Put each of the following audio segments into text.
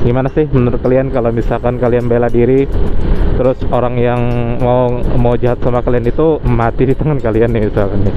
Gimana sih menurut kalian kalau misalkan kalian bela diri, terus orang yang mau jahat sama kalian itu mati di tangan kalian nih misalkan nih,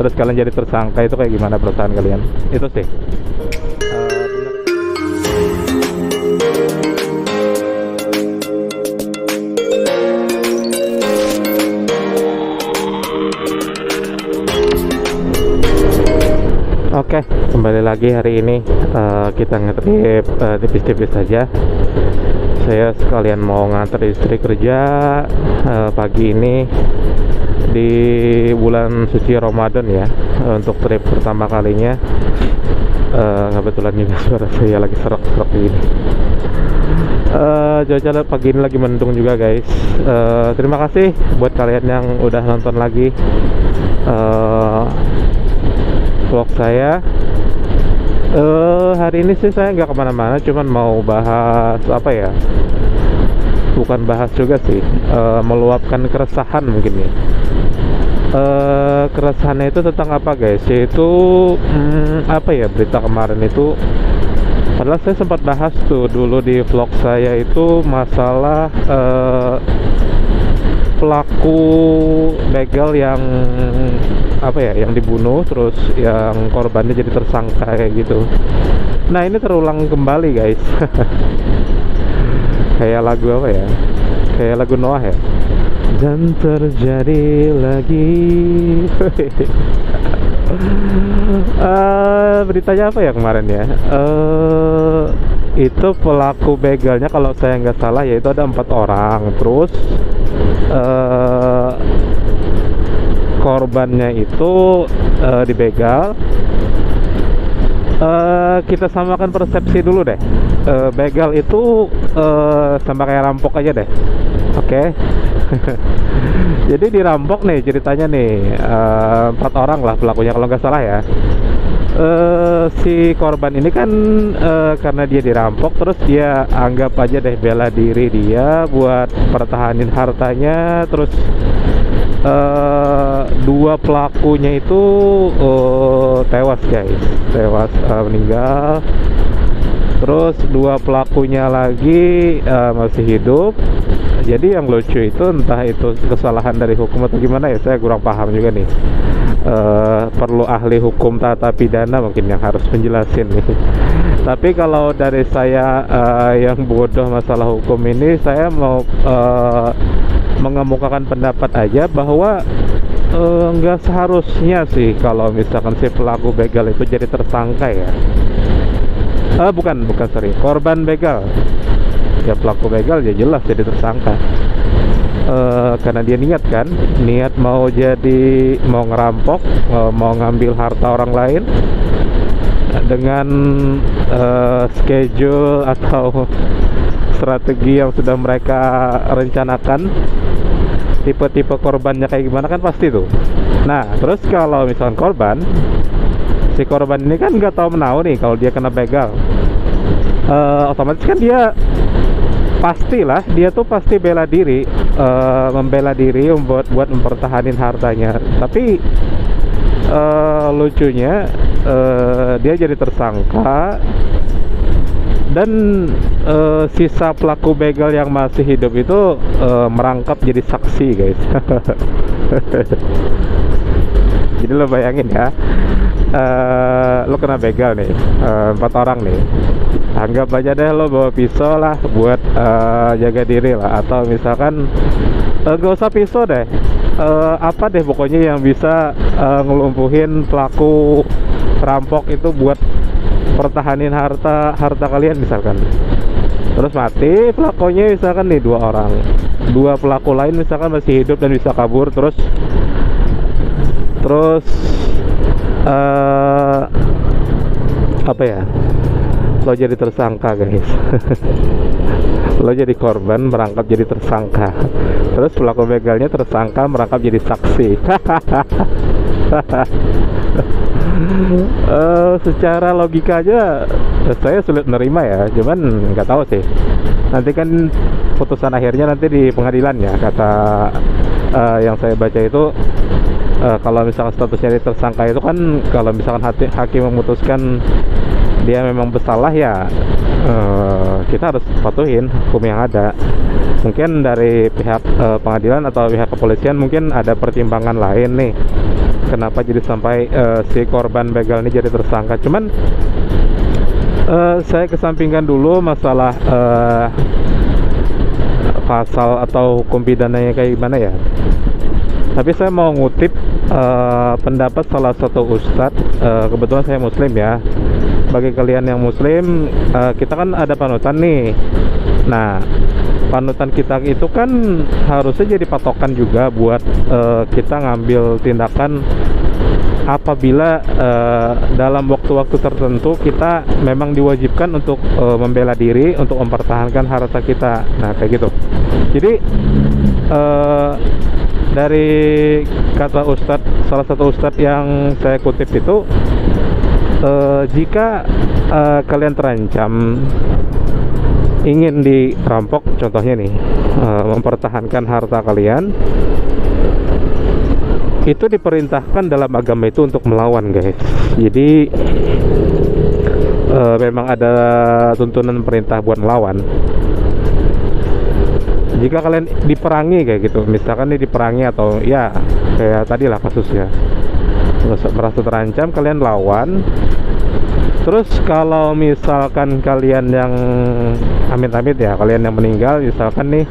terus kalian jadi tersangka, itu kayak gimana perasaan kalian? Itu sih. Oke, kembali lagi hari ini kita ngetrip tipis-tipis saja. Saya sekalian mau nganter istri kerja pagi ini di bulan suci Ramadan ya, untuk trip pertama kalinya. Kebetulan juga suara saya lagi serak-serak ini. Cuaca pagi ini lagi mendung juga guys. Terima kasih buat kalian yang udah nonton lagi vlog saya. Hari ini sih saya nggak kemana-mana, cuman mau bahas apa ya, bukan bahas juga sih, meluapkan keresahan mungkin ya. Keresahannya itu tentang apa guys, yaitu apa ya, berita kemarin itu, padahal saya sempat bahas tuh dulu di vlog saya itu masalah pelaku begal yang apa ya, yang dibunuh terus yang korbannya jadi tersangka kayak gitu. Nah ini terulang kembali guys. Kayak lagu apa ya, kayak lagu Noah ya, dan terjadi lagi. Beritanya apa ya kemarin ya, itu pelaku begalnya kalau saya nggak salah yaitu ada 4 orang, terus korbannya itu dibegal. Kita samakan persepsi dulu deh. Begal itu sama kayak rampok aja deh. Oke. Jadi dirampok nih ceritanya nih, 4 orang lah pelakunya kalau nggak salah ya. Si korban ini kan karena dia dirampok, terus dia anggap aja deh bela diri dia buat pertahanin hartanya, terus 2 pelakunya itu tewas guys, meninggal. Terus 2 pelakunya lagi masih hidup. Jadi yang lucu itu entah itu kesalahan dari hukum atau gimana ya, saya kurang paham juga nih. Perlu ahli hukum tata pidana mungkin yang harus menjelasin nih. Tapi kalau dari saya yang bodoh masalah hukum ini, saya mau mengemukakan pendapat aja bahwa nggak seharusnya sih kalau misalkan si pelaku begal itu jadi tersangka ya. Bukan sorry, korban begal. Ya pelaku begal ya jelas jadi tersangka. Karena dia niat mau ngerampok, mau ngambil harta orang lain dengan schedule atau strategi yang sudah mereka rencanakan. Tipe-tipe korbannya kayak gimana kan pasti tuh. Nah terus kalau misalkan si korban ini kan nggak tahu menahu nih kalau dia kena begal, otomatis kan dia pasti bela diri, membela diri buat mempertahankan hartanya. Tapi lucunya dia jadi tersangka, dan sisa pelaku begal yang masih hidup itu merangkap jadi saksi guys. Jadi lo bayangin ya, lo kena begal nih, 4 orang nih. Anggap aja deh lo bawa pisau lah buat jaga diri lah, atau misalkan gak usah pisau deh, apa deh pokoknya yang bisa ngelumpuhin pelaku perampok itu buat pertahanin harta kalian misalkan. Terus mati pelakunya misalkan nih 2 orang, 2 pelaku lain misalkan masih hidup dan bisa kabur, terus apa ya, lo jadi tersangka guys. Lo jadi korban merangkap jadi tersangka, terus pelaku begalnya tersangka merangkap jadi saksi. Secara logika aja saya sulit menerima ya, cuman nggak tahu sih. Nanti kan putusan akhirnya nanti di pengadilan ya, kata yang saya baca itu. Kalau misalkan statusnya tersangka itu kan, kalau misalkan hakim memutuskan dia memang bersalah ya, kita harus patuhin hukum yang ada. Mungkin dari pihak pengadilan atau pihak kepolisian mungkin ada pertimbangan lain nih, kenapa jadi sampai si korban begal ini jadi tersangka. Cuman saya kesampingkan dulu masalah pasal atau hukum pidananya kayak gimana ya. Tapi saya mau ngutip pendapat salah satu ustadz. Kebetulan saya muslim ya. Bagi kalian yang muslim, kita kan ada panutan nih. Nah, panutan kita itu kan harusnya jadi patokan juga buat kita ngambil tindakan apabila dalam waktu-waktu tertentu kita memang diwajibkan untuk membela diri, untuk mempertahankan harta kita. Nah, kayak gitu. Jadi dari kata salah satu ustadz yang saya kutip itu, jika kalian terancam ingin dirampok, contohnya nih, mempertahankan harta kalian, itu diperintahkan dalam agama itu untuk melawan, guys. Jadi memang ada tuntunan perintah buat melawan. Jika kalian diperangi kayak gitu, misalkan nih diperangi atau ya kayak tadi lah kasusnya, merasa terancam, kalian lawan. Terus kalau misalkan kalian yang amit-amit ya, kalian yang meninggal misalkan nih,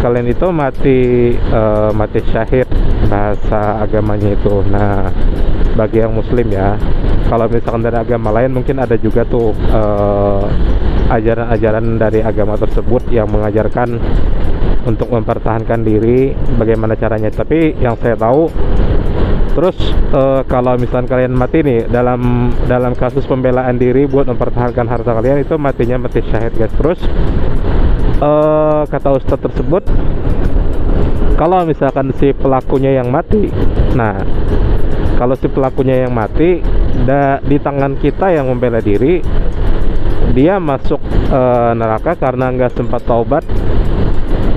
kalian itu mati syahid bahasa agamanya itu. Nah, bagi yang muslim ya, kalau misalkan dari agama lain mungkin ada juga tuh ajaran-ajaran dari agama tersebut yang mengajarkan untuk mempertahankan diri, bagaimana caranya. Tapi yang saya tahu, terus kalau misalkan kalian mati nih dalam kasus pembelaan diri buat mempertahankan harta kalian, itu matinya mati syahid, guys. Terus kata ustadz tersebut, kalau misalkan si pelakunya yang mati, nah kalau si pelakunya yang mati di tangan kita yang membela diri, dia masuk neraka karena nggak sempat taubat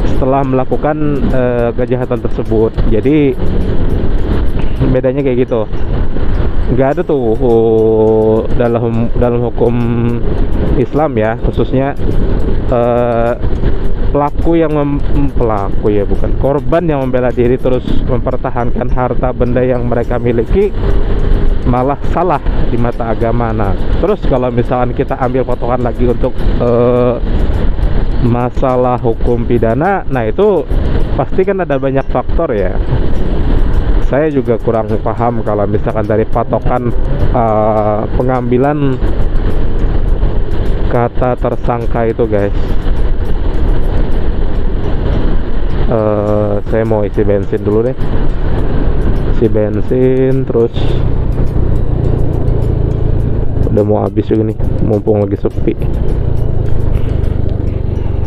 setelah melakukan kejahatan tersebut. Jadi bedanya kayak gitu. Nggak ada tuh dalam hukum Islam ya, khususnya korban yang membela diri terus mempertahankan harta benda yang mereka miliki malah salah di mata agama. Nah, terus kalau misalkan kita ambil potongan lagi untuk masalah hukum pidana, nah itu pasti kan ada banyak faktor ya. Saya juga kurang paham kalau misalkan dari patokan pengambilan kata tersangka itu, guys. Saya mau isi bensin dulu deh. Isi bensin, terus udah mau habis juga nih, mumpung lagi sepi.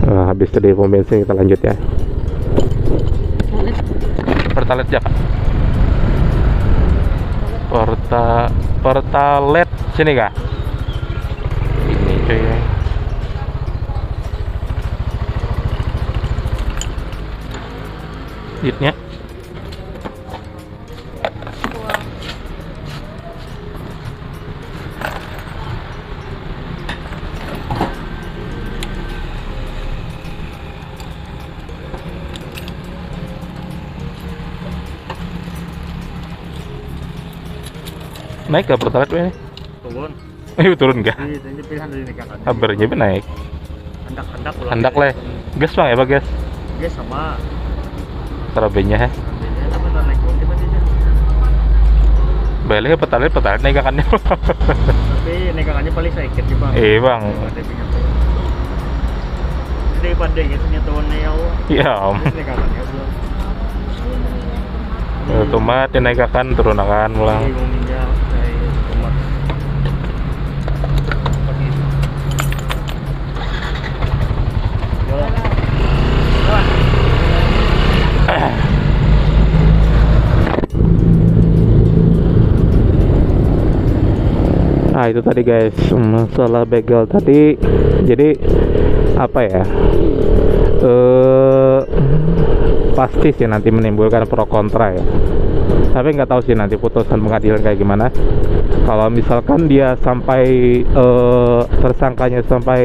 Habis dari pom bensin kita lanjut ya. Pertalite ya, Pertalite sini kah? Ini cuy ya. Ditnya naik gak Pertalite ini? Turun. Turun gak? Iya, pilihan dari nikahan. Kabarnya naik. Hendak Leh. Gas bang ya, Pak, gas? Gas sama. Terabenya ya. Tapi naik bonti tadi aja. Balik Pertalite nikahannya. Tapi nikahannya paling sedikit sih, Bang. Bang. Daripada gitu nyatuannya ya Allah. Iya, Om. Nikahannya belum. Tomat dinaikkan turunakan ulang. Nah itu tadi guys, masalah begal tadi. Jadi apa ya, pasti sih nanti menimbulkan pro kontra ya. Tapi nggak tahu sih nanti putusan pengadilan kayak gimana. Kalau misalkan dia sampai tersangkanya sampai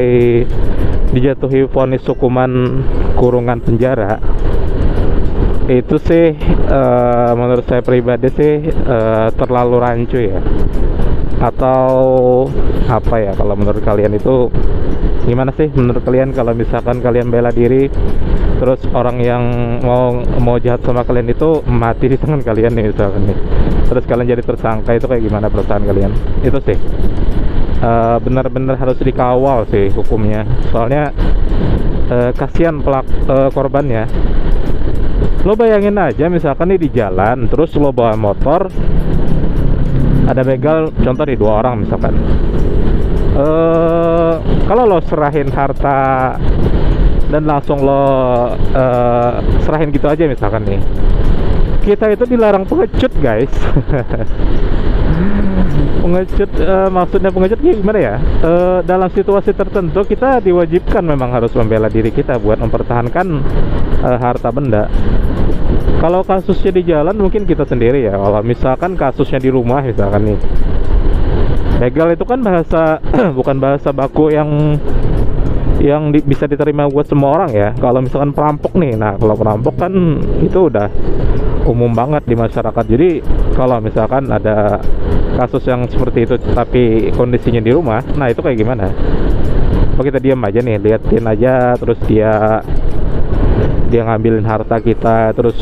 dijatuhi vonis hukuman kurungan penjara, itu sih menurut saya pribadi sih terlalu rancu ya. Atau apa ya, kalau menurut kalian itu gimana sih? Menurut kalian kalau misalkan kalian bela diri terus orang yang mau jahat sama kalian itu mati di tangan kalian nih misalkan nih, terus kalian jadi tersangka, itu kayak gimana perasaan kalian? Itu sih benar-benar harus dikawal sih hukumnya. Soalnya kasihan korbannya. Lo bayangin aja misalkan nih di jalan, terus lo bawa motor, ada begal, contoh nih 2 orang misalkan. Kalau lo serahin harta dan langsung lo serahin gitu aja misalkan nih, kita itu dilarang pengecut guys. Pengecut, maksudnya pengecut gimana ya? Dalam situasi tertentu kita diwajibkan memang harus membela diri kita buat mempertahankan harta benda. Kalau kasusnya di jalan mungkin kita sendiri ya. Kalau misalkan kasusnya di rumah misalkan nih, begal itu kan bahasa bukan bahasa baku yang bisa diterima buat semua orang ya. Kalau misalkan perampok nih, nah kalau perampok kan itu udah umum banget di masyarakat. Jadi kalau misalkan ada kasus yang seperti itu tapi kondisinya di rumah, nah itu kayak gimana? Oh, kita diam aja nih, liatin aja, terus dia ngambilin harta kita, terus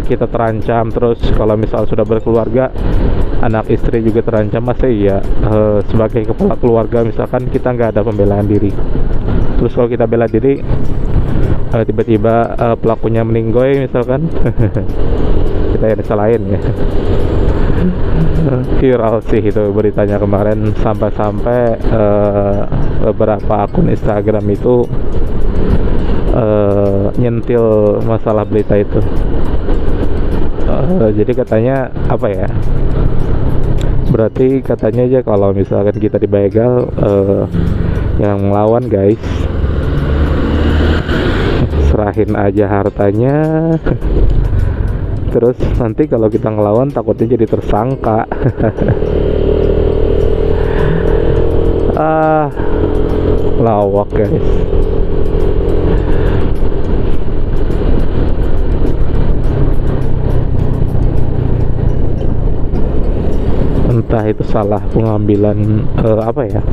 kita terancam, terus kalau misal sudah berkeluarga, anak istri juga terancam, masa iya sebagai kepala keluarga misalkan kita nggak ada pembelaan diri. Terus kalau kita bela diri tiba-tiba pelakunya meninggoy misalkan, kita yang disalahin ya. Viral sih itu beritanya kemarin, sampai beberapa akun Instagram itu nyentil masalah berita itu. Jadi katanya apa ya, berarti katanya aja kalau misalkan kita dibegal, yang melawan guys, serahin aja hartanya. Terus nanti kalau kita ngelawan takutnya jadi tersangka. Lawak guys. Entah itu salah pengambilan apa ya,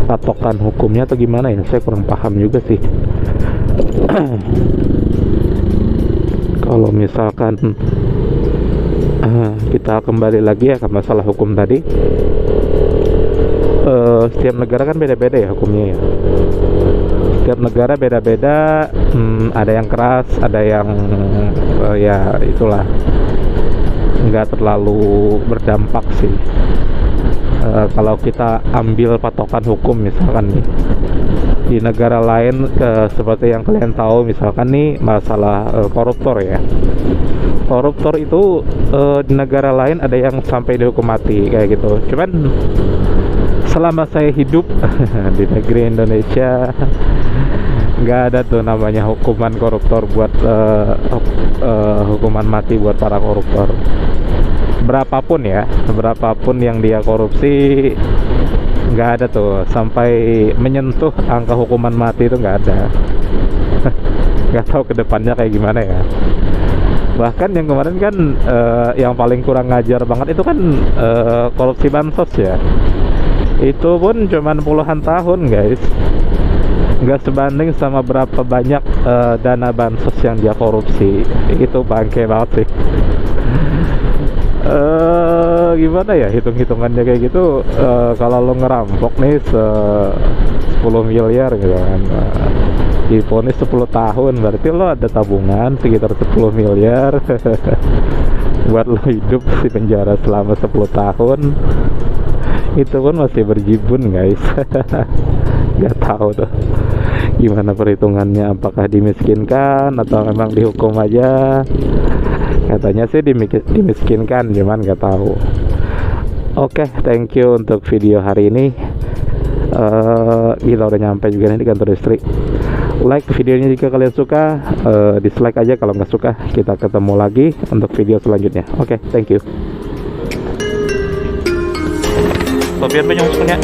patokan hukumnya atau gimana ya, saya kurang paham juga sih. Kalau misalkan kita kembali lagi ya ke masalah hukum tadi, setiap negara kan beda-beda ya hukumnya ya. Setiap negara beda-beda, ada yang keras, ada yang ya itulah, nggak terlalu berdampak sih. Kalau kita ambil patokan hukum misalkan nih di negara lain, seperti yang kalian tahu misalkan nih masalah koruptor ya. Koruptor itu di negara lain ada yang sampai dihukum mati kayak gitu. Cuman selama saya hidup di negeri Indonesia nggak ada tuh namanya hukuman koruptor buat hukuman mati buat para koruptor. Berapapun ya, berapapun yang dia korupsi, nggak ada tuh sampai menyentuh angka hukuman mati, itu nggak ada. Nggak tahu kedepannya kayak gimana ya. Bahkan yang kemarin kan yang paling kurang ngajar banget itu kan korupsi bansos ya. Itu pun cuman puluhan tahun guys, nggak sebanding sama berapa banyak dana bansos yang dia korupsi. Itu bangke banget sih. Gimana ya hitung-hitungannya kayak gitu. Kalau lo ngerampok nih 10 miliar gitu kan, divonis 10 tahun, berarti lo ada tabungan sekitar 10 miliar buat lo hidup di penjara selama 10 tahun. Itu pun masih berjibun guys. Nggak tahu tuh gimana perhitungannya, apakah dimiskinkan atau memang dihukum aja. Katanya sih dimiskinkan, cuman nggak tahu. Oke, thank you untuk video hari ini. Gila udah nyampe juga nih di kantor istri. like videonya jika kalian suka, dislike aja kalau nggak suka. Kita ketemu lagi untuk video selanjutnya. Oke, thank you. Sofian Penyungsungnya.